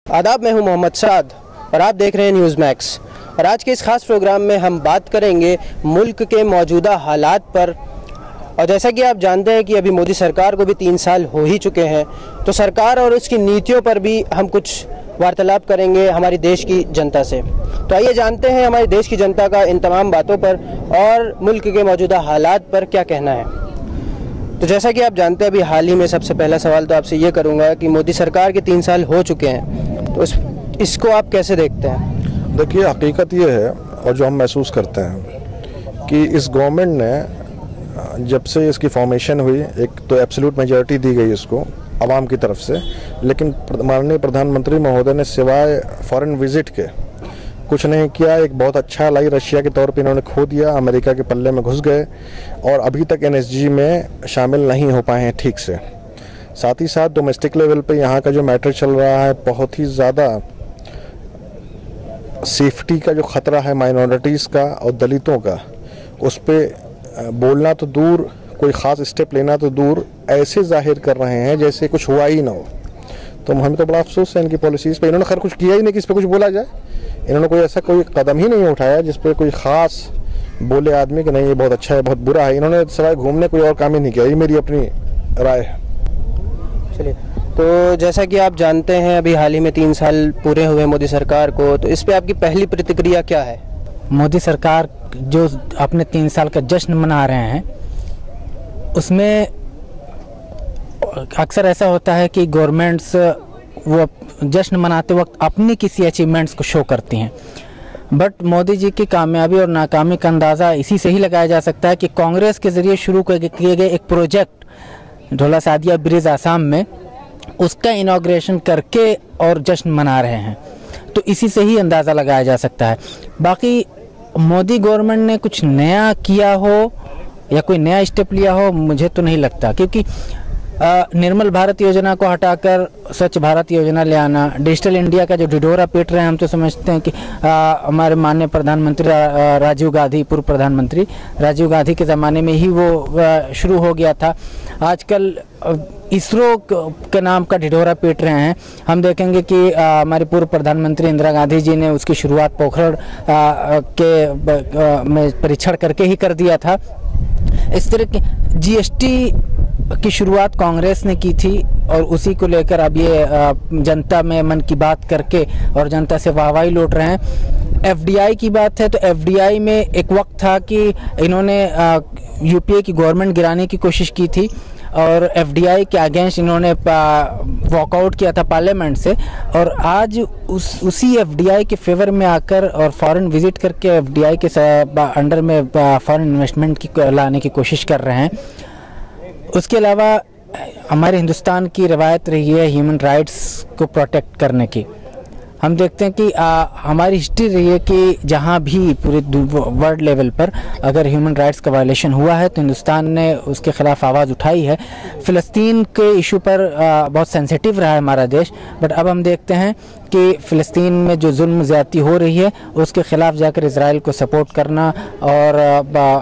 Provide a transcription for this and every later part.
आदाब, मैं हूं मोहम्मद साद और आप देख रहे हैं न्यूज़ मैक्स। और आज के इस खास प्रोग्राम में हम बात करेंगे मुल्क के मौजूदा हालात पर। और जैसा कि आप जानते हैं कि अभी मोदी सरकार को भी 3 साल हो ही चुके हैं, तो सरकार और उसकी नीतियों पर भी हम कुछ वार्तालाप करेंगे हमारी देश की जनता से। तो आइए जानते हैं हमारी देश की जनता का इन तमाम बातों पर और मुल्क के मौजूदा हालात पर क्या कहना है। तो जैसा कि आप जानते हैं, अभी हाल ही में सबसे पहला सवाल तो आपसे ये करूँगा कि मोदी सरकार के 3 साल हो चुके हैं, तो इसको आप कैसे देखते हैं? देखिए, हकीकत ये है और जो हम महसूस करते हैं कि इस गवर्नमेंट ने जब से इसकी फॉर्मेशन हुई, एक तो एब्सोल्यूट मेजॉरिटी दी गई इसको आवाम की तरफ से, लेकिन माननीय प्रधानमंत्री महोदय ने सिवाय फॉरेन विजिट के कुछ नहीं किया। एक बहुत अच्छा लाई रशिया के तौर पे इन्होंने खो दिया, अमेरिका के पल्ले में घुस गए और अभी तक एनएसजी में शामिल नहीं हो पाए हैं ठीक से। साथ ही साथ डोमेस्टिक लेवल पे यहाँ का जो मैटर चल रहा है, बहुत ही ज़्यादा सेफ्टी का जो ख़तरा है माइनॉरिटीज़ का और दलितों का, उस पर बोलना तो दूर, कोई ख़ास स्टेप लेना तो दूर, ऐसे जाहिर कर रहे हैं जैसे कुछ हुआ ही ना हो। तो हमें तो बड़ा अफसोस है इनकी पॉलिसीज़ पे। इन्होंने खैर कुछ किया ही नहीं कि इस पर कुछ बोला जाए। इन्होंने कोई ऐसा कोई कदम ही नहीं उठाया जिस पर कोई ख़ास बोले आदमी कि नहीं ये बहुत अच्छा है, बहुत बुरा है। इन्होंने सिवाय घूमने कोई और काम ही नहीं किया। ये मेरी अपनी राय है। चलिए, तो जैसा कि आप जानते हैं, अभी हाल ही में 3 साल पूरे हुए मोदी सरकार को, तो इस पे आपकी पहली प्रतिक्रिया क्या है? मोदी सरकार जो अपने 3 साल का जश्न मना रहे हैं, उसमें अक्सर ऐसा होता है कि गवर्नमेंट्स वो जश्न मनाते वक्त अपनी किसी अचीवमेंट्स को शो करती हैं। बट मोदी जी की कामयाबी और नाकामी का अंदाज़ा इसी से ही लगाया जा सकता है कि कांग्रेस के ज़रिए शुरू किए गए एक प्रोजेक्ट ढोला सादिया ब्रिज आसाम में, उसका इनॉग्रेशन करके और जश्न मना रहे हैं। तो इसी से ही अंदाज़ा लगाया जा सकता है। बाकी मोदी गवर्नमेंट ने कुछ नया किया हो या कोई नया स्टेप लिया हो, मुझे तो नहीं लगता, क्योंकि निर्मल भारत योजना को हटाकर स्वच्छ भारत योजना ले आना, डिजिटल इंडिया का जो ढिढोरा पीट रहे हैं, हम तो समझते हैं कि हमारे माननीय प्रधानमंत्री राजीव गांधी, पूर्व प्रधानमंत्री राजीव गांधी के ज़माने में ही वो शुरू हो गया था। आजकल इसरो के नाम का ढिढोरा पीट रहे हैं। हम देखेंगे कि हमारे पूर्व प्रधानमंत्री इंदिरा गांधी जी ने उसकी शुरुआत पोखरण में परीक्षण करके ही कर दिया था। इस तरह के जीएसटी की शुरुआत कांग्रेस ने की थी और उसी को लेकर अब ये जनता में मन की बात करके और जनता से वाहवाही लूट रहे हैं। एफडीआई की बात है तो एफडीआई में एक वक्त था कि इन्होंने यूपीए की गवर्नमेंट गिराने की कोशिश की थी और एफडीआई के अगेंस्ट इन्होंने वॉकआउट किया था पार्लियामेंट से, और आज उसी एफडीआई के फेवर में आकर और फॉरेन विजिट करके एफडीआई के अंडर में फॉरेन इन्वेस्टमेंट की लाने की कोशिश कर रहे हैं। उसके अलावा हमारे हिंदुस्तान की रवायत रही है ह्यूमन राइट्स को प्रोटेक्ट करने की। हम देखते हैं कि हमारी हिस्ट्री रही है कि जहाँ भी पूरे वर्ल्ड लेवल पर अगर ह्यूमन राइट्स का वायलेशन हुआ है तो हिंदुस्तान ने उसके ख़िलाफ़ आवाज़ उठाई है। फ़िलिस्तीन के इशू पर बहुत सेंसिटिव रहा है हमारा देश, बट अब हम देखते हैं कि फ़िलिस्तीन में जो जुल्म ज़्यादती हो रही है उसके ख़िलाफ़ जाकर इज़राइल को सपोर्ट करना और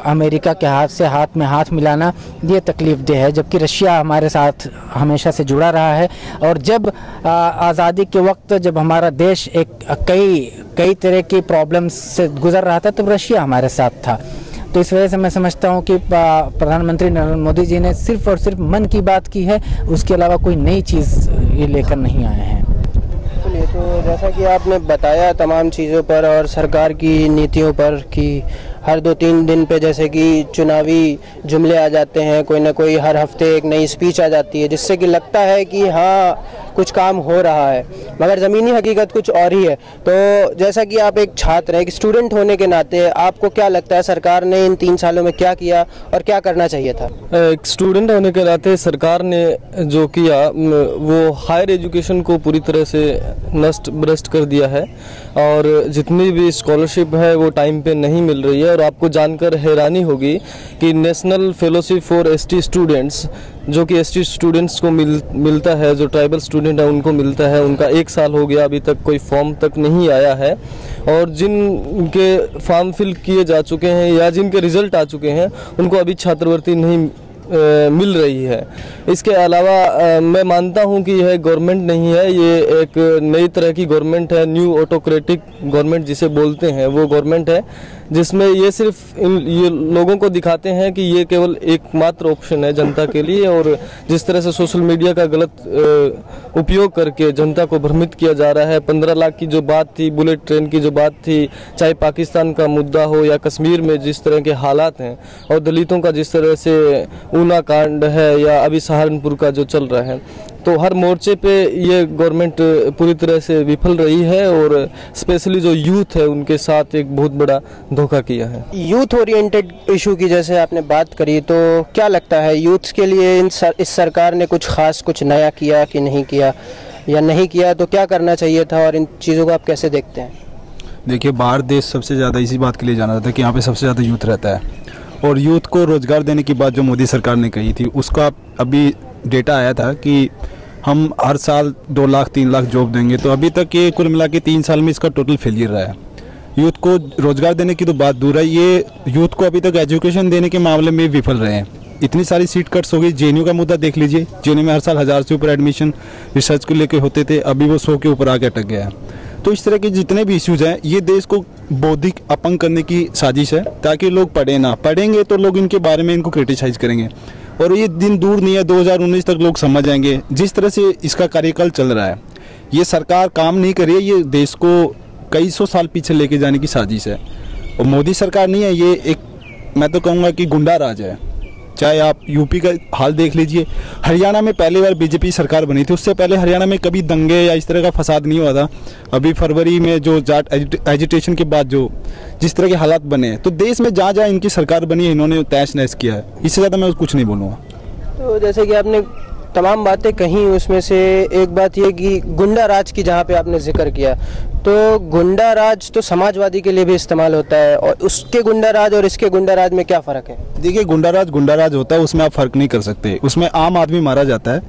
अमेरिका के हाथ से हाथ में हाथ मिलाना, ये तकलीफ़देह है। जबकि रशिया हमारे साथ हमेशा से जुड़ा रहा है और जब आज़ादी के वक्त जब हमारा देश एक कई तरह की प्रॉब्लम्स से गुजर रहा था तब रशिया हमारे साथ था। तो इस वजह से मैं समझता हूँ कि प्रधानमंत्री नरेंद्र मोदी जी ने सिर्फ और सिर्फ मन की बात की है, उसके अलावा कोई नई चीज़ ये लेकर नहीं आए हैं। तो जैसा कि आपने बताया तमाम चीज़ों पर और सरकार की नीतियों पर कि हर 2-3 दिन पे जैसे कि चुनावी जुमले आ जाते हैं, कोई ना कोई हर हफ्ते एक नई स्पीच आ जाती है जिससे कि लगता है कि हाँ कुछ काम हो रहा है, मगर ज़मीनी हकीकत कुछ और ही है। तो जैसा कि आप एक छात्र हैं, एक स्टूडेंट होने के नाते आपको क्या लगता है सरकार ने इन 3 सालों में क्या किया और क्या करना चाहिए था? एक स्टूडेंट होने के नाते सरकार ने जो किया वो हायर एजुकेशन को पूरी तरह से नष्ट भ्रष्ट कर दिया है और जितनी भी स्कॉलरशिप है वो टाइम पे नहीं मिल रही है। और आपको जानकर हैरानी होगी कि national fellowship for ST students, जो कि एसटी स्टूडेंट्स को मिलता है, जो ट्राइबल स्टूडेंट है उनको मिलता है, उनका 1 साल हो गया, अभी तक कोई फॉर्म तक नहीं आया है। और जिनके फॉर्म फिल किए जा चुके हैं या जिनके रिजल्ट आ चुके हैं उनको अभी छात्रवृत्ति नहीं मिल रही है। इसके अलावा मैं मानता हूं कि यह गवर्नमेंट नहीं है, ये एक नई तरह की गवर्नमेंट है, न्यू ऑटोक्रेटिक गवर्नमेंट जिसे बोलते हैं वो गवर्नमेंट है, जिसमें ये सिर्फ ये लोगों को दिखाते हैं कि ये केवल एकमात्र ऑप्शन है जनता के लिए। और जिस तरह से सोशल मीडिया का गलत उपयोग करके जनता को भ्रमित किया जा रहा है, 15 लाख की जो बात थी, बुलेट ट्रेन की जो बात थी, चाहे पाकिस्तान का मुद्दा हो या कश्मीर में जिस तरह के हालात हैं और दलितों का जिस तरह से ऊना कांड है या अभी सहारनपुर का जो चल रहा है, तो हर मोर्चे पे ये गवर्नमेंट पूरी तरह से विफल रही है और स्पेशली जो यूथ है उनके साथ एक बहुत बड़ा धोखा किया है। यूथ ओरिएंटेड इशू की जैसे आपने बात करी, तो क्या लगता है यूथ्स के लिए इस सरकार ने कुछ खास कुछ नया किया कि नहीं किया, या नहीं किया तो क्या करना चाहिए था, और इन चीज़ों को आप कैसे देखते हैं? देखिए, बाहर देश सबसे ज़्यादा इसी बात के लिए जाना जाता है कि यहाँ पे सबसे ज़्यादा यूथ रहता है, और यूथ को रोज़गार देने की बात जो मोदी सरकार ने कही थी उसका अभी डेटा आया था कि हम हर साल 2 लाख 3 लाख जॉब देंगे, तो अभी तक ये कुल मिला के 3 साल में इसका टोटल फेलियर रहा है। यूथ को रोज़गार देने की तो बात दूर है, ये यूथ को अभी तक एजुकेशन देने के मामले में विफल रहे हैं। इतनी सारी सीट कट्स हो गई। जेएनयू का मुद्दा देख लीजिए, जेएनयू में हर साल 1000 से ऊपर एडमिशन रिसर्च को लेकर होते थे, अभी वो 100 के ऊपर आके अटक गया है। तो इस तरह के जितने भी इश्यूज हैं, ये देश को बौद्धिक अपंग करने की साजिश है, ताकि लोग पढ़े ना, पढ़ेंगे तो लोग इनके बारे में इनको क्रिटिसाइज करेंगे, और ये दिन दूर नहीं है, 2019 तक लोग समझ जाएंगे। जिस तरह से इसका कार्यकाल चल रहा है, ये सरकार काम नहीं कर रही है, ये देश को कई सौ साल पीछे लेके जाने की साजिश है। और मोदी सरकार नहीं है, ये एक, मैं तो कहूँगा कि गुंडा राज है। चाहे आप यूपी का हाल देख लीजिए, हरियाणा में पहली बार बीजेपी सरकार बनी थी, उससे पहले हरियाणा में कभी दंगे या इस तरह का फसाद नहीं हुआ था। अभी फरवरी में जो जाट एजिटेशन के बाद जो जिस तरह के हालात बने हैं, तो देश में जहाँ जहाँ इनकी सरकार बनी है इन्होंने तहस नहस किया है। इससे ज़्यादा मैं कुछ नहीं बोलूँगा। तो जैसे कि आपने तमाम बातें कही, उसमें से एक बात ये कि गुंडा राज की जहाँ पे आपने जिक्र किया, तो गुंडा राज तो समाजवादी के लिए भी इस्तेमाल होता है, और उसके गुंडा राज और इसके गुंडा राज में क्या फ़र्क है? देखिए, गुंडा राज होता है, उसमें आप फ़र्क नहीं कर सकते। उसमें आम आदमी मारा जाता है,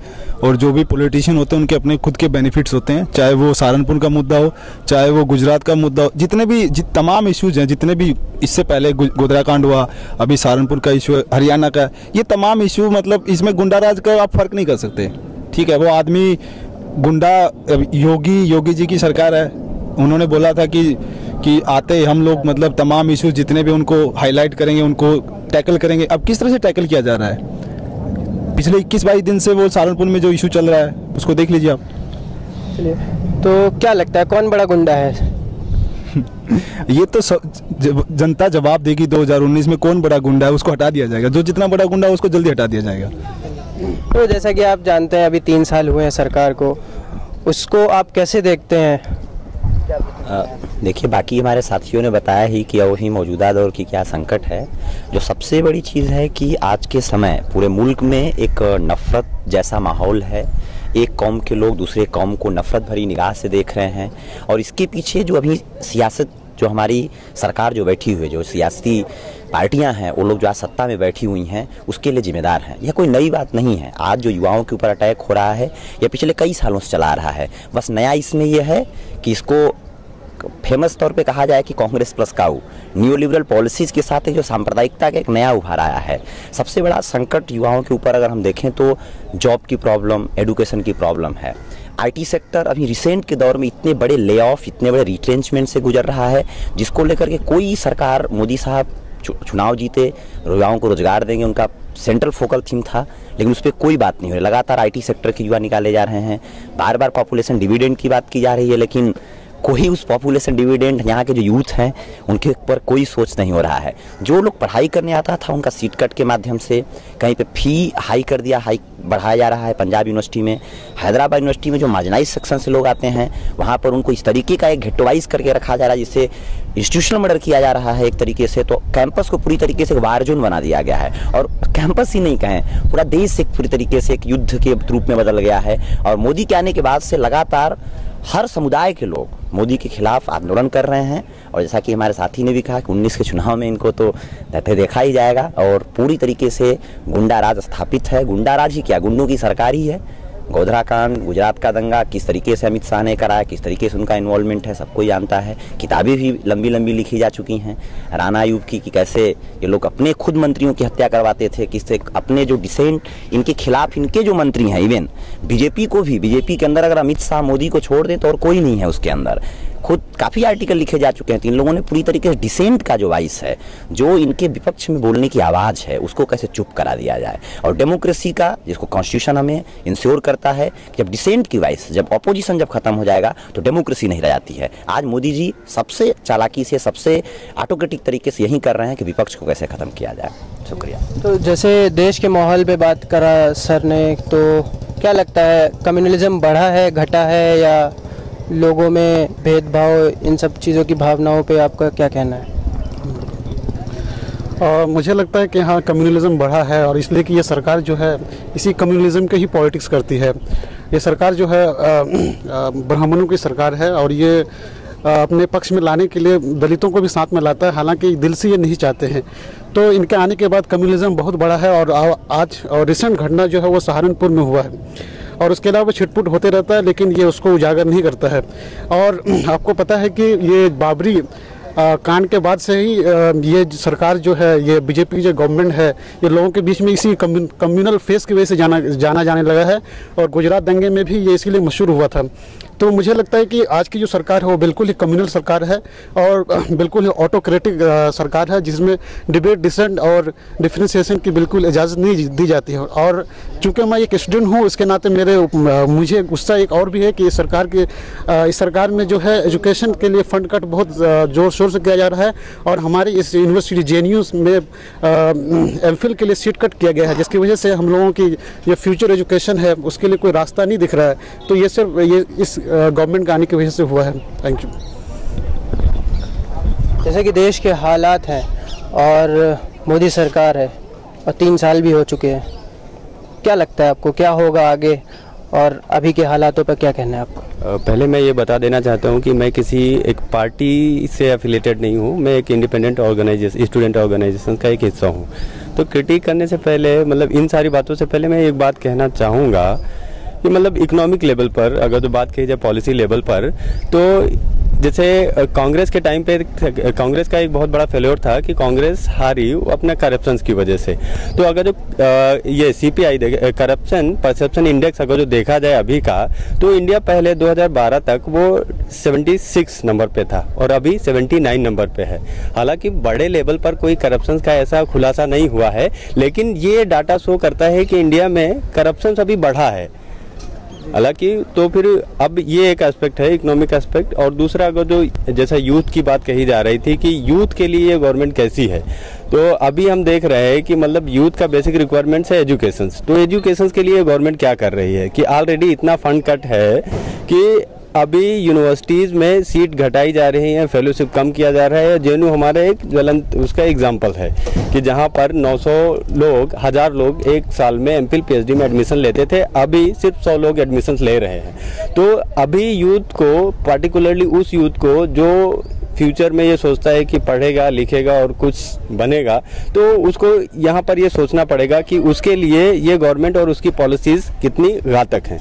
और जो भी पॉलिटिशियन होते हैं उनके अपने खुद के बेनिफिट्स होते हैं, चाहे वो सहारनपुर का मुद्दा हो, चाहे वो गुजरात का मुद्दा हो, जितने भी तमाम इश्यूज हैं, जितने भी इससे पहले गोधरा कांड हुआ, अभी सहारनपुर का इशू, हरियाणा का, ये तमाम इशू, मतलब इसमें गुंडा राज का आप फ़र्क नहीं कर सकते। ठीक है, वो आदमी गुंडा, योगी जी की सरकार है, उन्होंने बोला था कि आते हम लोग मतलब तमाम इश्यूज जितने भी उनको हाईलाइट करेंगे, उनको टैकल करेंगे। अब किस तरह से टैकल किया जा रहा है? पिछले 21-22 दिन से वो सहारनपुर में जो इशू चल रहा है उसको देख लीजिए आप। चलिए, तो क्या लगता है कौन बड़ा गुंडा है? ये तो जनता जवाब देगी 2019 में, कौन बड़ा गुंडा है उसको हटा दिया जाएगा। जो जितना बड़ा गुंडा है उसको जल्दी हटा दिया जाएगा। तो जैसा कि आप जानते हैं, अभी 3 साल हुए हैं सरकार को, उसको आप कैसे देखते हैं? देखिए, बाकी हमारे साथियों ने बताया ही कि वही मौजूदा दौर की क्या संकट है। जो सबसे बड़ी चीज़ है कि आज के समय पूरे मुल्क में एक नफ़रत जैसा माहौल है। एक कौम के लोग दूसरे कौम को नफ़रत भरी निगाह से देख रहे हैं, और इसके पीछे जो अभी सियासत, जो हमारी सरकार जो बैठी हुई है, जो सियासी पार्टियां हैं, वो लोग जो आज सत्ता में बैठी हुई हैं, उसके लिए जिम्मेदार हैं। यह कोई नई बात नहीं है। आज जो युवाओं के ऊपर अटैक हो रहा है, यह पिछले कई सालों से चला आ रहा है। बस नया इसमें यह है कि इसको फेमस तौर पे कहा जाए कि कांग्रेस प्लस काऊ, न्यू लिबरल पॉलिसीज़ के साथ जो सांप्रदायिकता का एक नया उभार आया है। सबसे बड़ा संकट युवाओं के ऊपर अगर हम देखें तो जॉब की प्रॉब्लम, एडुकेशन की प्रॉब्लम है। आईटी सेक्टर अभी रिसेंट के दौर में इतने बड़े ले ऑफ, इतने बड़े रिट्रेंचमेंट से गुजर रहा है, जिसको लेकर के कोई सरकार, मोदी साहब चुनाव जीते, युवाओं को रोजगार देंगे, उनका सेंट्रल फोकल थीम था, लेकिन उस पर कोई बात नहीं हो रही। लगातार आईटी सेक्टर के युवा निकाले जा रहे हैं, बार बार पॉपुलेशन डिविडेंड की बात की जा रही है, लेकिन कोई उस पॉपुलेशन डिविडेंड, यहाँ के जो यूथ हैं उनके ऊपर कोई सोच नहीं हो रहा है। जो लोग पढ़ाई करने आता था उनका सीट कट के माध्यम से कहीं पे फी हाई कर दिया, हाई बढ़ाया जा रहा है। पंजाब यूनिवर्सिटी में, हैदराबाद यूनिवर्सिटी में जो मार्जिनाइज सेक्शन से लोग आते हैं, वहाँ पर उनको इस तरीके का एक घेटोवाइज करके रखा जा रहा है, जिससे इंस्टीट्यूशनल मर्डर किया जा रहा है एक तरीके से। तो कैंपस को पूरी तरीके से वार जोन बना दिया गया है, और कैंपस ही नहीं कहें, पूरा देश एक पूरी तरीके से एक युद्ध के रूप में बदल गया है। और मोदी के आने के बाद से लगातार हर समुदाय के लोग मोदी के खिलाफ आंदोलन कर रहे हैं, और जैसा कि हमारे साथी ने भी कहा कि 19 के चुनाव में इनको तो देखा ही जाएगा। और पूरी तरीके से गुंडा राज स्थापित है। गुंडा राज ही क्या, गुंडों की सरकार ही है। गोधरा कांड, गुजरात का दंगा, किस तरीके से अमित शाह ने कराया, किस तरीके से उनका इन्वॉल्वमेंट है, सबको जानता है। किताबें भी लंबी लंबी लिखी जा चुकी हैं राणा अयूब की, कि कैसे ये लोग अपने खुद मंत्रियों की हत्या करवाते थे, किससे अपने जो डिसेंट इनके खिलाफ इनके जो मंत्री हैं, इवन बीजेपी को भी, बीजेपी के अंदर अगर अमित शाह मोदी को छोड़ दें तो और कोई नहीं है उसके अंदर, खुद काफ़ी आर्टिकल लिखे जा चुके हैं। तो इन लोगों ने पूरी तरीके से डिसेंट का जो वॉइस है, जो इनके विपक्ष में बोलने की आवाज़ है, उसको कैसे चुप करा दिया जाए। और डेमोक्रेसी का, जिसको कॉन्स्टिट्यूशन हमें इंश्योर करता है कि जब डिसेंट की वॉइस, जब ऑपोजिशन जब खत्म हो जाएगा तो डेमोक्रेसी नहीं रह जाती है। आज मोदी जी सबसे चालाकी से, सबसे ऑटोक्रेटिक तरीके से यही कर रहे हैं कि विपक्ष को कैसे ख़त्म किया जाए। शुक्रिया। तो जैसे देश के माहौल पे बात करा सर ने, तो क्या लगता है कम्युनलिज्म बढ़ा है, घटा है, या लोगों में भेदभाव, इन सब चीज़ों की भावनाओं पे आपका क्या कहना है? मुझे लगता है कि हाँ, कम्युनलिज्म बढ़ा है, और इसलिए कि ये सरकार जो है इसी कम्युनलिज्म के ही पॉलिटिक्स करती है। ये सरकार जो है ब्राह्मणों की सरकार है, और ये अपने पक्ष में लाने के लिए दलितों को भी साथ में लाता है, हालांकि दिल से ये नहीं चाहते हैं। तो इनके आने के बाद कम्युनलिज्म बहुत बड़ा है, और आज और रिसेंट घटना जो है वो सहारनपुर में हुआ है, और उसके अलावा छिटपुट होते रहता है, लेकिन ये उसको उजागर नहीं करता है। और आपको पता है कि ये बाबरी कांड के बाद से ही ये सरकार जो है, ये बीजेपी की जो गवर्नमेंट है, ये लोगों के बीच में इसी कम्युनल फेस की वजह से जाना जाने लगा है, और गुजरात दंगे में भी ये इसीलिए मशहूर हुआ था। तो मुझे लगता है कि आज की जो सरकार है वो बिल्कुल ही कम्युनल सरकार है, और बिल्कुल ही ऑटोक्रेटिक सरकार है, जिसमें डिबेट, डिसेंट और डिफ्रेंसिएशन की बिल्कुल इजाज़त नहीं दी जाती है। और चूँकि मैं एक स्टूडेंट हूँ, इसके नाते मुझे गुस्सा एक और भी है कि इस सरकार में जो है एजुकेशन के लिए फंड कट बहुत जोर शोर से किया जा रहा है, और हमारी इस यूनिवर्सिटी JNU में MPhil के लिए सीट कट किया गया है, जिसकी वजह से हम लोगों की जो फ्यूचर एजुकेशन है उसके लिए कोई रास्ता नहीं दिख रहा है। तो ये सिर्फ ये इस गवर्नमेंट के आने की वजह से हुआ है। Thank you. जैसे कि देश के हालात हैं और मोदी सरकार है और 3 साल भी हो चुके हैं, क्या लगता है आपको क्या होगा आगे, और अभी के हालातों पर क्या कहना है आपको? पहले मैं ये बता देना चाहता हूँ कि मैं किसी एक पार्टी से एफिलेटेड नहीं हूँ, मैं एक इंडिपेंडेंट ऑर्गेनाइजेशन, स्टूडेंट ऑर्गेनाइजेशन का एक हिस्सा हूँ। तो क्रिटिक करने से पहले, मतलब इन सारी बातों से पहले मैं एक बात कहना चाहूँगा कि मतलब इकोनॉमिक लेवल पर अगर तो बात की जाए, पॉलिसी लेवल पर, तो जैसे कांग्रेस के टाइम पे कांग्रेस का एक बहुत बड़ा फेल्योर था कि कांग्रेस हारी अपने करप्शन की वजह से। तो अगर जो ये CPI करप्शन परसेप्शन इंडेक्स अगर जो देखा जाए अभी का, तो इंडिया पहले 2012 तक वो 76 नंबर पे था और अभी 79 नंबर पे है। हालांकि बड़े लेवल पर कोई करप्शन का ऐसा खुलासा नहीं हुआ है, लेकिन ये डाटा शो करता है कि इंडिया में करप्शन अभी बढ़ा है। हालांकि तो फिर अब ये एक एस्पेक्ट है, इकोनॉमिक एस्पेक्ट। और दूसरा अगर जो जैसा यूथ की बात कही जा रही थी कि यूथ के लिए ये गवर्नमेंट कैसी है, तो अभी हम देख रहे हैं कि मतलब यूथ का बेसिक रिक्वायरमेंट्स है एजुकेशन। तो एजुकेशन के लिए गवर्नमेंट क्या कर रही है कि ऑलरेडी इतना फंड कट है कि अभी यूनिवर्सिटीज़ में सीट घटाई जा रही है, फेलोशिप कम किया जा रहा है। JNU हमारा एक ज्वलंत उसका एग्जाम्पल है कि जहाँ पर 900 लोग, 1000 लोग एक साल में MPhil PhD में एडमिशन लेते थे, अभी सिर्फ 100 लोग एडमिशन ले रहे हैं। तो अभी यूथ को, पार्टिकुलरली उस यूथ को जो फ्यूचर में ये सोचता है कि पढ़ेगा लिखेगा और कुछ बनेगा, तो उसको यहाँ पर ये सोचना पड़ेगा कि उसके लिए ये गवर्नमेंट और उसकी पॉलिसीज़ कितनी घातक हैं।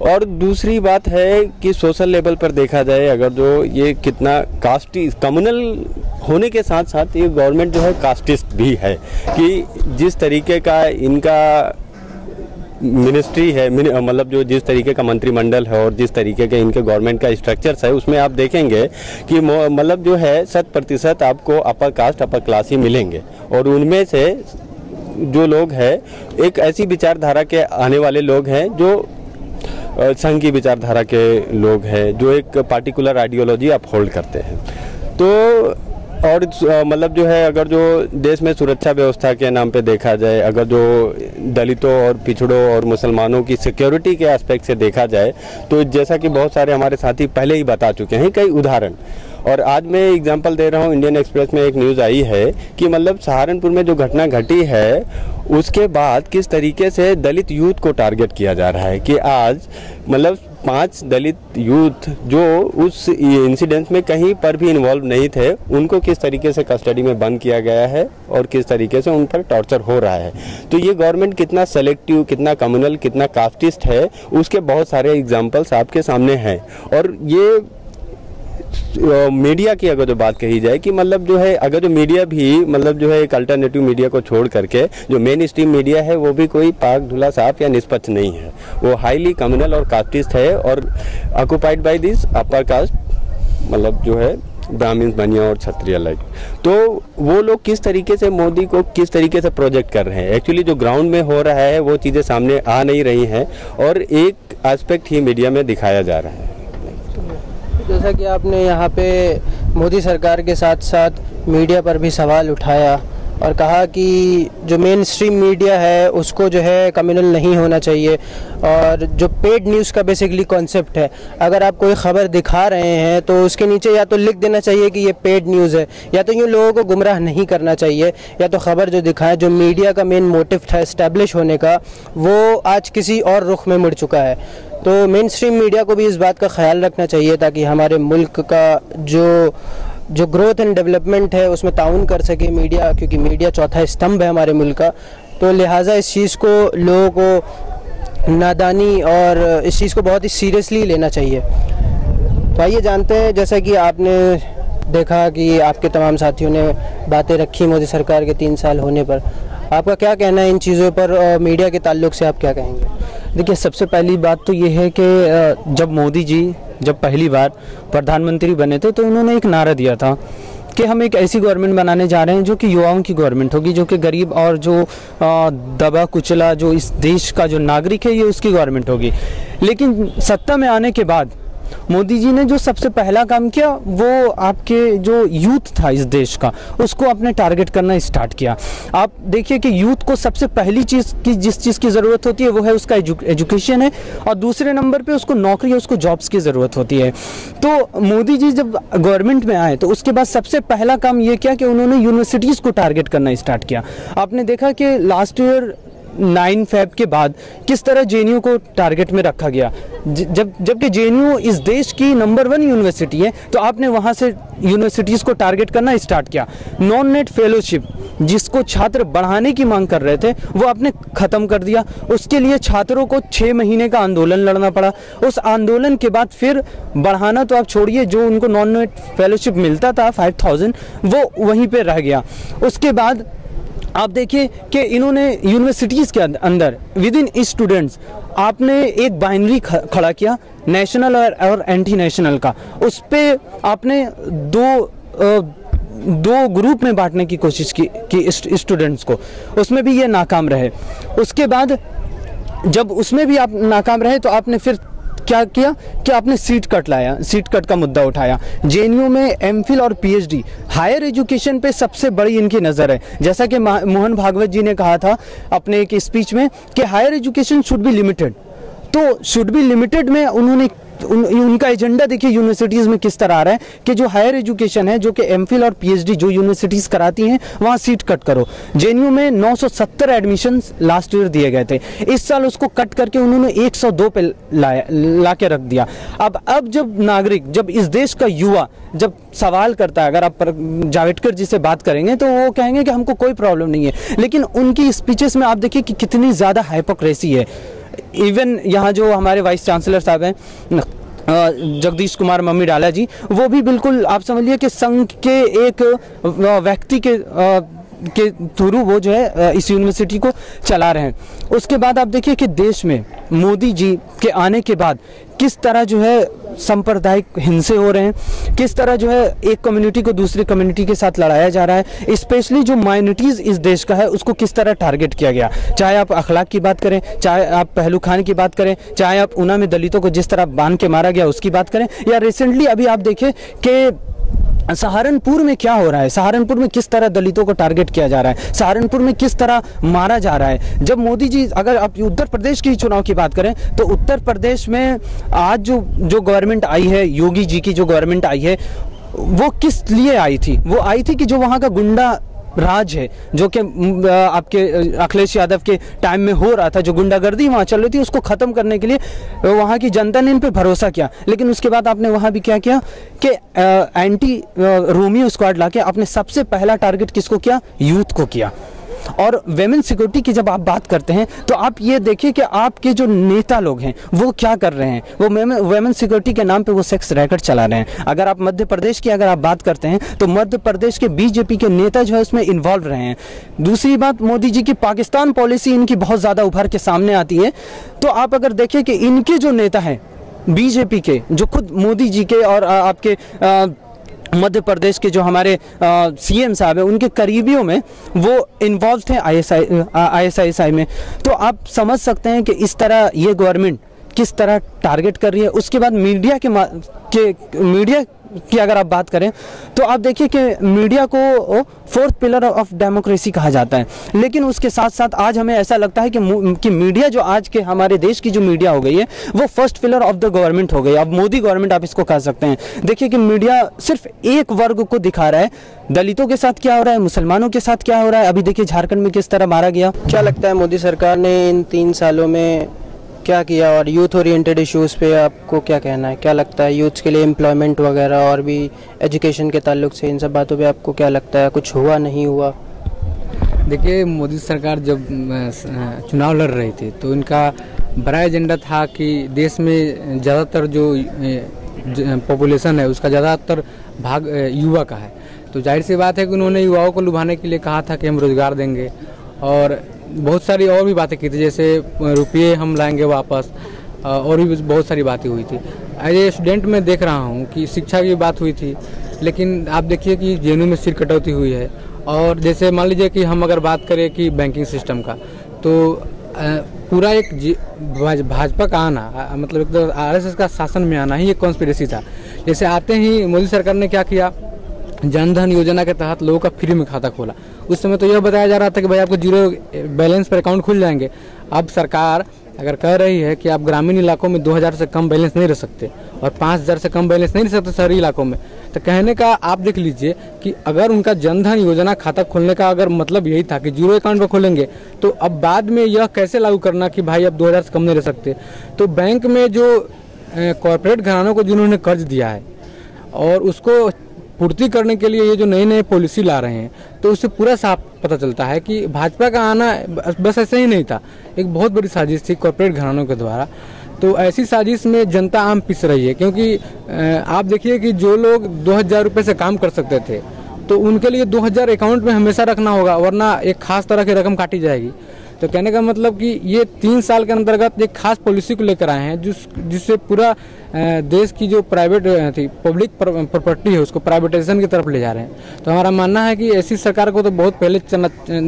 और दूसरी बात है कि सोशल लेवल पर देखा जाए अगर जो ये कितना कास्टी कम्युनल होने के साथ साथ ये गवर्नमेंट जो है कास्टिस्ट भी है कि जिस तरीके का इनका मिनिस्ट्री है, मतलब जो जिस तरीके का मंत्रिमंडल है और जिस तरीके के इनके गवर्नमेंट का स्ट्रक्चर्स है, उसमें आप देखेंगे कि मतलब जो है 100% आपको अपर कास्ट अपर क्लास ही मिलेंगे। और उनमें से जो लोग हैं एक ऐसी विचारधारा के आने वाले लोग हैं जो संघ की विचारधारा के लोग हैं, जो एक पार्टिकुलर आइडियोलॉजी अपहोल्ड करते हैं। तो और मतलब जो है अगर जो देश में सुरक्षा व्यवस्था के नाम पे देखा जाए, अगर जो दलितों और पिछड़ों और मुसलमानों की सिक्योरिटी के एस्पेक्ट से देखा जाए, तो जैसा कि बहुत सारे हमारे साथी पहले ही बता चुके हैं कई उदाहरण। और आज मैं एग्जांपल दे रहा हूँ, इंडियन एक्सप्रेस में एक न्यूज़ आई है कि मतलब सहारनपुर में जो घटना घटी है उसके बाद किस तरीके से दलित यूथ को टारगेट किया जा रहा है कि आज मतलब 5 दलित यूथ जो उस इंसिडेंट में कहीं पर भी इन्वॉल्व नहीं थे, उनको किस तरीके से कस्टडी में बंद किया गया है और किस तरीके से उन पर टॉर्चर हो रहा है। तो ये गवर्नमेंट कितना सेलेक्टिव, कितना कम्युनल, कितना कास्टिस्ट है, उसके बहुत सारे एग्जाम्पल्स आपके सामने हैं। और ये मीडिया की अगर जो बात कही जाए कि मतलब जो है, अगर जो मीडिया भी मतलब जो है एक अल्टरनेटिव मीडिया को छोड़ करके जो मेन स्ट्रीम मीडिया है वो भी कोई पाक धुला साफ या निष्पक्ष नहीं है, वो हाईली कम्युनल और कास्टिस्ट है और occupied by this upper caste, मतलब जो है ब्राह्मण, बनिया और क्षत्रिय लाइक। तो वो लोग किस तरीके से मोदी को किस तरीके से प्रोजेक्ट कर रहे हैं, एक्चुअली जो ग्राउंड में हो रहा है वो चीज़ें सामने आ नहीं रही हैं और एक एस्पेक्ट ही मीडिया में दिखाया जा रहा है। जैसा कि आपने यहाँ पे मोदी सरकार के साथ साथ मीडिया पर भी सवाल उठाया और कहा कि जो मेन स्ट्रीम मीडिया है उसको जो है कम्युनल नहीं होना चाहिए, और जो पेड न्यूज़ का बेसिकली कॉन्सेप्ट है, अगर आप कोई ख़बर दिखा रहे हैं तो उसके नीचे या तो लिख देना चाहिए कि ये पेड न्यूज़ है, या तो यूँ लोगों को गुमराह नहीं करना चाहिए, या तो ख़बर जो दिखाए, जो मीडिया का मेन मोटिव था इस्टेब्लिश होने का, वो आज किसी और रुख में मुड़ चुका है। तो मेन स्ट्रीम मीडिया को भी इस बात का ख्याल रखना चाहिए ताकि हमारे मुल्क का जो ग्रोथ एंड डेवलपमेंट है उसमें ताउन कर सके मीडिया, क्योंकि मीडिया चौथा स्तंभ है हमारे मुल्क का। तो लिहाजा इस चीज़ को लोगों को नादानी और इस चीज़ को बहुत ही सीरियसली लेना चाहिए। तो आइए जानते हैं, जैसा कि आपने देखा कि आपके तमाम साथियों ने बातें रखी मोदी सरकार के 3 साल होने पर, आपका क्या कहना है इन चीज़ों पर और मीडिया के ताल्लुक से आप क्या कहेंगे? देखिए, सबसे पहली बात तो ये है कि जब मोदी जी जब पहली बार प्रधानमंत्री बने थे तो उन्होंने एक नारा दिया था कि हम एक ऐसी गवर्नमेंट बनाने जा रहे हैं जो कि युवाओं की गवर्नमेंट होगी, जो कि गरीब और जो दबा कुचला जो इस देश का जो नागरिक है ये उसकी गवर्नमेंट होगी। लेकिन सत्ता में आने के बाद मोदी जी ने जो सबसे पहला काम किया वो आपके जो यूथ था इस देश का उसको अपने टारगेट करना स्टार्ट किया। आप देखिए कि यूथ को सबसे पहली चीज़ की जिस चीज़ की ज़रूरत होती है वो है उसका एजुकेशन है, और दूसरे नंबर पे उसको नौकरी, उसको जॉब्स की ज़रूरत होती है। तो मोदी जी जब गवर्नमेंट में आए तो उसके बाद सबसे पहला काम ये किया कि उन्होंने यूनिवर्सिटीज़ को टारगेट करना स्टार्ट किया। आपने देखा कि लास्ट ईयर 9 फ़रवरी के बाद किस तरह जेएनयू को टारगेट में रखा गया, जबकि जेएनयू इस देश की नंबर 1 यूनिवर्सिटी है, तो आपने वहाँ से यूनिवर्सिटीज़ को टारगेट करना स्टार्ट किया। नॉन नेट फेलोशिप जिसको छात्र बढ़ाने की मांग कर रहे थे वो आपने ख़त्म कर दिया। उसके लिए छात्रों को 6 महीने का आंदोलन लड़ना पड़ा। उस आंदोलन के बाद फिर बढ़ाना तो आप छोड़िए, जो उनको नॉन नेट फेलोशिप मिलता था 5000 वो वहीं पर रह गया। उसके बाद आप देखिए कि इन्होंने यूनिवर्सिटीज़ के अंदर विद इन स्टूडेंट्स आपने एक बाइनरी खड़ा किया, नेशनल और एंटी नेशनल का। उस पर आपने दो ग्रुप में बांटने की कोशिश की स्टूडेंट्स को, उसमें भी ये नाकाम रहे। उसके बाद जब उसमें भी आप नाकाम रहे तो आपने फिर क्या किया कि आपने सीट कट लाया, सीट कट का मुद्दा उठाया। जेएनयू में एमफिल और पीएचडी हायर एजुकेशन पे सबसे बड़ी इनकी नज़र है। जैसा कि मोहन भागवत जी ने कहा था अपने एक स्पीच में कि higher education should be limited, तो शुड बी लिमिटेड में उन्होंने उनका एजेंडा देखिए यूनिवर्सिटीज़ में किस तरह आ रहा है कि जो हायर एजुकेशन है, जो कि एमफिल और पीएचडी जो यूनिवर्सिटीज़ कराती हैं वहाँ सीट कट करो। जेएनयू में 970 एडमिशन्स लास्ट ईयर दिए गए थे, इस साल उसको कट करके उन्होंने 102 पे ला के रख दिया। अब जब नागरिक, जब इस देश का युवा जब सवाल करता है, अगर आप जावड़ेकर जी से बात करेंगे तो वो कहेंगे कि हमको कोई प्रॉब्लम नहीं है, लेकिन उनकी स्पीचेस में आप देखिए कि कितनी ज़्यादा हाइपोक्रेसी है। इवन यहाँ जो हमारे वाइस चांसलर साहब हैं जगदीश कुमार मम्मी डाला जी, वो भी बिल्कुल आप समझिए कि संघ के एक व्यक्ति के थ्रू वो जो है इस यूनिवर्सिटी को चला रहे हैं। उसके बाद आप देखिए कि देश में मोदी जी के आने के बाद किस तरह जो है सांप्रदायिक हिंसे हो रहे हैं, किस तरह जो है एक कम्युनिटी को दूसरी कम्युनिटी के साथ लड़ाया जा रहा है, स्पेशली जो माइनॉरिटीज़ इस देश का है उसको किस तरह टारगेट किया गया। चाहे आप अखलाक की बात करें, चाहे आप पहलू खान की बात करें, चाहे आप ऊना में दलितों को जिस तरह बांध के मारा गया उसकी बात करें, या रिसेंटली अभी आप देखें कि सहारनपुर में क्या हो रहा है, सहारनपुर में किस तरह दलितों को टारगेट किया जा रहा है, सहारनपुर में किस तरह मारा जा रहा है। जब मोदी जी, अगर आप उत्तर प्रदेश की चुनाव की बात करें तो उत्तर प्रदेश में आज जो गवर्नमेंट आई है, योगी जी की जो गवर्नमेंट आई है, वो किस लिए आई थी? वो आई थी कि जो वहाँ का गुंडा राज है जो कि आपके अखिलेश यादव के टाइम में हो रहा था, जो गुंडागर्दी वहाँ चल रही थी, उसको ख़त्म करने के लिए वहाँ की जनता ने इन पे भरोसा किया। लेकिन उसके बाद आपने वहाँ भी क्या किया कि एंटी रोमियो स्क्वाड लाके आपने सबसे पहला टारगेट किसको किया? यूथ को किया। और वेमेन सिक्योरिटी की जब आप बात करते हैं तो आप ये देखिए कि आपके जो नेता लोग हैं वो क्या कर रहे हैं, वो वेमेन सिक्योरिटी के नाम पे वो सेक्स रैकेट चला रहे हैं। अगर आप मध्य प्रदेश की अगर आप बात करते हैं तो मध्य प्रदेश के बीजेपी के नेता जो है उसमें इन्वॉल्व रहे हैं। दूसरी बात, मोदी जी की पाकिस्तान पॉलिसी इनकी बहुत ज़्यादा उभर के सामने आती है। तो आप अगर देखें कि इनके जो नेता हैं बीजेपी के, जो खुद मोदी जी के और आपके मध्य प्रदेश के जो हमारे सीएम साहब हैं उनके करीबियों में वो इन्वॉल्व थे आईएसआईएसआई में। तो आप समझ सकते हैं कि इस तरह ये गवर्नमेंट किस तरह टारगेट कर रही है। उसके बाद मीडिया की अगर आप बात करें तो आप देखिए कि मीडिया को फोर्थ पिलर ऑफ डेमोक्रेसी कहा जाता है, लेकिन उसके साथ साथ आज हमें ऐसा लगता है कि मीडिया जो आज के हमारे देश की जो मीडिया हो गई है वो first pillar of the government हो गई। अब मोदी गवर्नमेंट आप इसको कह सकते हैं। देखिए कि मीडिया सिर्फ एक वर्ग को दिखा रहा है, दलितों के साथ क्या हो रहा है, मुसलमानों के साथ क्या हो रहा है। अभी देखिए झारखंड में किस तरह मारा गया। क्या लगता है मोदी सरकार ने इन 3 सालों में क्या किया, और यूथ ओरिएंटेड इश्यूज़ पे आपको क्या कहना है? क्या लगता है यूथ के लिए एम्प्लॉयमेंट वगैरह और भी एजुकेशन के ताल्लुक से इन सब बातों पे आपको क्या लगता है, कुछ हुआ नहीं हुआ? देखिए, मोदी सरकार जब चुनाव लड़ रही थी तो इनका बड़ा एजेंडा था कि देश में ज़्यादातर जो पॉपुलेशन है उसका ज़्यादातर भाग युवा का है। तो जाहिर सी बात है कि उन्होंने युवाओं को लुभाने के लिए कहा था कि हम रोज़गार देंगे, और बहुत सारी और भी बातें की थी, जैसे रुपये हम लाएंगे वापस, और भी बहुत सारी बातें हुई थी। एज ए स्टूडेंट मैं देख रहा हूँ कि शिक्षा की बात हुई थी, लेकिन आप देखिए कि जेएनयू में सिर कटौती हुई है। और जैसे मान लीजिए कि हम अगर बात करें कि बैंकिंग सिस्टम का, तो पूरा एक भाजपा का आना, मतलब एक तो आरएसएस का शासन में आना ही एक कॉन्स्पिरेसी था। जैसे आते ही मोदी सरकार ने क्या किया, जनधन योजना के तहत लोगों का फ्री में खाता खोला। उस समय तो यह बताया जा रहा था कि भाई आपको 0 बैलेंस पर अकाउंट खुल जाएंगे। अब सरकार अगर कह रही है कि आप ग्रामीण इलाकों में 2000 से कम बैलेंस नहीं रख सकते और 5000 से कम बैलेंस नहीं रख सकते शहरी इलाकों में, तो कहने का आप देख लीजिए कि अगर उनका जनधन योजना खाता खोलने का अगर मतलब यही था कि 0 अकाउंट पर खोलेंगे, तो अब बाद में यह कैसे लागू करना कि भाई अब 2000 से कम नहीं रह सकते। तो बैंक में जो कॉर्पोरेट घरानों को जिन्होंने कर्ज दिया है और उसको पूर्ति करने के लिए ये जो नई नई पॉलिसी ला रहे हैं, तो उससे पूरा साफ पता चलता है कि भाजपा का आना बस ऐसे ही नहीं था, एक बहुत बड़ी साजिश थी कॉर्पोरेट घरानों के द्वारा। तो ऐसी साजिश में जनता आम पिस रही है, क्योंकि आप देखिए कि जो लोग 2000 रुपये से काम कर सकते थे तो उनके लिए 2000 अकाउंट में हमेशा रखना होगा, वरना एक खास तरह की रकम काटी जाएगी। तो कहने का मतलब कि ये 3 साल के अंतर्गत एक खास पॉलिसी को लेकर आए हैं जिससे पूरा देश की जो प्राइवेट थी पब्लिक प्रॉपर्टी है उसको प्राइवेटाइजेशन की तरफ ले जा रहे हैं। तो हमारा मानना है कि ऐसी सरकार को तो बहुत पहले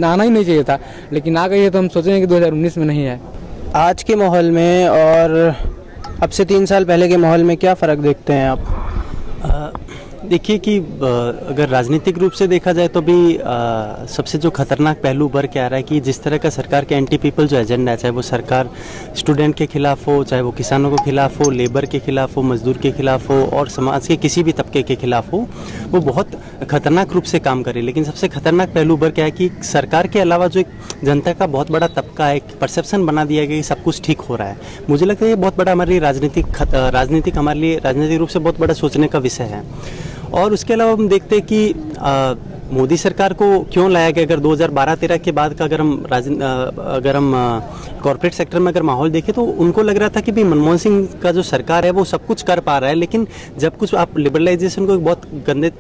आना ही नहीं चाहिए था, लेकिन आ गई है तो हम सोचेंगे कि 2019 में नहीं है। आज के माहौल में और अब से 3 साल पहले के माहौल में क्या फ़र्क देखते हैं आप? देखिए कि अगर राजनीतिक रूप से देखा जाए तो भी सबसे जो खतरनाक पहलू उभर के आ रहा है कि जिस तरह का सरकार के एंटी पीपल जो एजेंडा है, चाहे वो सरकार स्टूडेंट के खिलाफ हो, चाहे वो किसानों के खिलाफ हो, लेबर के खिलाफ हो, मजदूर के खिलाफ हो और समाज के किसी भी तबके के खिलाफ हो, वो बहुत खतरनाक रूप से काम करे। लेकिन सबसे खतरनाक पहलू उभर क्या है कि सरकार के अलावा जो एक जनता का बहुत बड़ा तबका है, एक परसेप्शन बना दिया गया कि सब कुछ ठीक हो रहा है। मुझे लगता है ये बहुत बड़ा हमारे लिए राजनीतिक हमारे लिए राजनीतिक रूप से बहुत बड़ा सोचने का विषय है। और उसके अलावा हम देखते हैं कि मोदी सरकार को क्यों लाया गया। अगर 2012-13 के बाद का अगर हम कॉर्पोरेट सेक्टर में अगर माहौल देखें तो उनको लग रहा था कि भी मनमोहन सिंह का जो सरकार है वो सब कुछ कर पा रहा है, लेकिन जब कुछ आप लिबरलाइजेशन को बहुत गंदे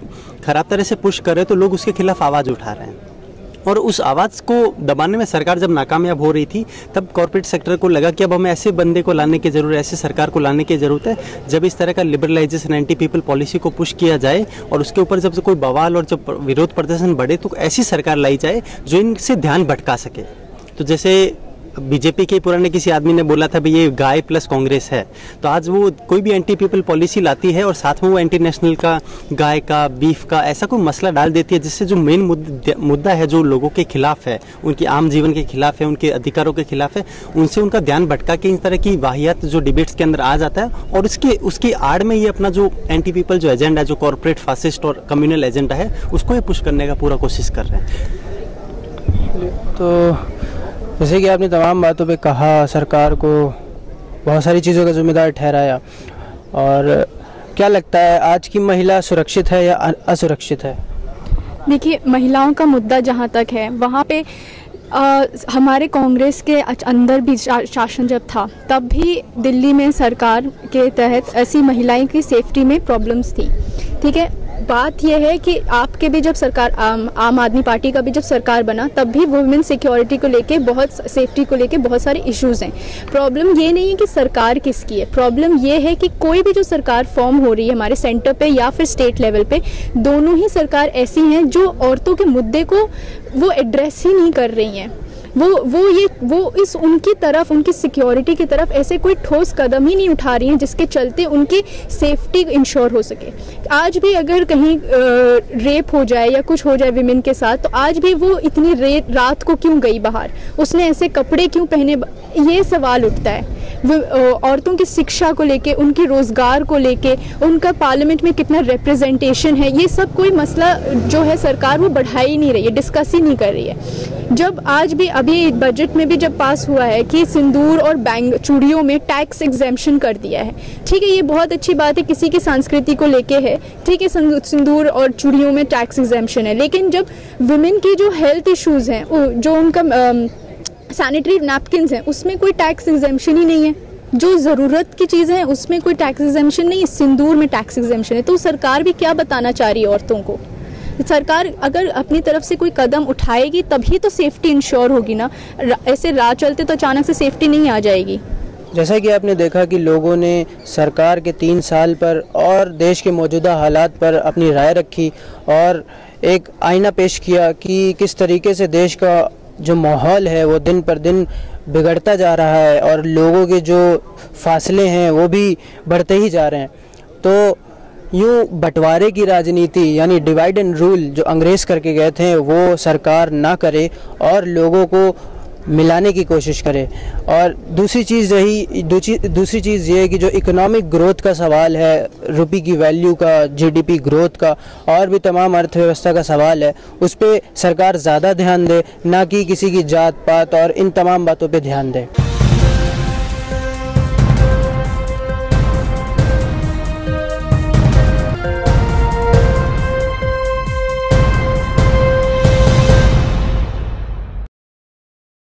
खराब तरह से पुश कर रहे हैं तो लोग उसके खिलाफ आवाज़ उठा रहे हैं। और उस आवाज़ को दबाने में सरकार जब नाकामयाब हो रही थी तब कॉर्पोरेट सेक्टर को लगा कि अब हमें ऐसे बंदे को लाने की ज़रूरत है, ऐसे सरकार को लाने की ज़रूरत है जब इस तरह का लिबरलाइजेशन एंटी पीपल पॉलिसी को पुश किया जाए और उसके ऊपर जब कोई बवाल और जब विरोध प्रदर्शन बढ़े तो ऐसी सरकार लाई जाए जो इनसे ध्यान भटका सके। तो जैसे बीजेपी के पुराने किसी आदमी ने बोला था भाई ये गाय प्लस कांग्रेस है, तो आज वो कोई भी एंटी पीपल पॉलिसी लाती है और साथ में वो एंटी नेशनल का, गाय का, बीफ का ऐसा कोई मसला डाल देती है जिससे जो मेन मुद्दा है, जो लोगों के खिलाफ है, उनकी आम जीवन के खिलाफ है, उनके अधिकारों के खिलाफ है, उनसे उनका ध्यान भटका के इन तरह की वाहियात जो डिबेट्स के अंदर आ जाता है और उसकी आड़ में ये अपना जो एंटी पीपल जो एजेंडा है, जो कॉर्पोरेट फासिस्ट और कम्युनल एजेंडा है, उसको ये पुश करने का पूरा कोशिश कर रहे हैं। तो जैसे कि आपने तमाम बातों पे कहा, सरकार को बहुत सारी चीज़ों का जिम्मेदार ठहराया, और क्या लगता है आज की महिला सुरक्षित है या असुरक्षित है? देखिए, महिलाओं का मुद्दा जहाँ तक है वहाँ पे हमारे कांग्रेस के अंदर भी शासन जब था तब भी दिल्ली में सरकार के तहत ऐसी महिलाएं की सेफ्टी में प्रॉब्लम्स थी। ठीक है, बात यह है कि आपके भी जब सरकार आम आदमी पार्टी का भी जब सरकार बना तब भी वुमेन सिक्योरिटी को लेके, बहुत सेफ्टी को लेके बहुत सारे इश्यूज हैं। प्रॉब्लम ये नहीं है कि सरकार किसकी है, प्रॉब्लम ये है कि कोई भी जो सरकार फॉर्म हो रही है हमारे सेंटर पे या फिर स्टेट लेवल पे, दोनों ही सरकार ऐसी हैं जो औरतों के मुद्दे को वो एड्रेस ही नहीं कर रही हैं। उनकी तरफ, उनकी सिक्योरिटी की तरफ ऐसे कोई ठोस कदम ही नहीं उठा रही हैं जिसके चलते उनकी सेफ्टी इंश्योर हो सके। आज भी अगर कहीं रेप हो जाए या कुछ हो जाए विमेन के साथ, तो आज भी वो इतनी रात को क्यों गई बाहर, उसने ऐसे कपड़े क्यों पहने, ये सवाल उठता है। औरतों की शिक्षा को लेके, उनकी रोज़गार को लेके, उनका पार्लियामेंट में कितना रिप्रेजेंटेशन है, ये सब कोई मसला जो है सरकार वो बढ़ा ही नहीं रही है, डिस्कस ही नहीं कर रही है। जब आज भी अभी बजट में भी जब पास हुआ है कि सिंदूर और चूड़ियों में टैक्स एग्जेम्पशन कर दिया है, ठीक है, ये बहुत अच्छी बात है, किसी की संस्कृति को लेके है, ठीक है, सिंदूर और चूड़ियों में टैक्स एग्जेम्पशन है। लेकिन जब वुमेन की जो हेल्थ इश्यूज़ हैं, जो उनका सैनिटरी नैपकिन्स हैं, उसमें कोई टैक्स एग्जेम्पशन ही नहीं है। जो ज़रूरत की चीज़ें हैं उसमें कोई टैक्स एग्जेम्पशन नहीं है, सिंदूर में टैक्स एग्जेम्पशन है। तो सरकार भी क्या बताना चाह रही है औरतों को? सरकार अगर अपनी तरफ से कोई कदम उठाएगी तभी तो सेफ्टी इंश्योर होगी ना, ऐसे राह चलते तो अचानक से सेफ्टी नहीं आ जाएगी। जैसा कि आपने देखा कि लोगों ने सरकार के 3 साल पर और देश के मौजूदा हालात पर अपनी राय रखी और एक आईना पेश किया कि किस तरीके से देश का जो माहौल है वो दिन पर दिन बिगड़ता जा रहा है और लोगों के जो फासले हैं वो भी बढ़ते ही जा रहे हैं। तो यूँ बंटवारे की राजनीति यानी डिवाइड एंड रूल जो अंग्रेज़ करके गए थे वो सरकार ना करे और लोगों को मिलाने की कोशिश करे। और दूसरी चीज़ ये है कि जो इकोनॉमिक ग्रोथ का सवाल है, रुपये की वैल्यू का, जीडीपी ग्रोथ का और भी तमाम अर्थव्यवस्था का सवाल है, उस पर सरकार ज़्यादा ध्यान दे, ना कि किसी की जात पात और इन तमाम बातों पे ध्यान दे।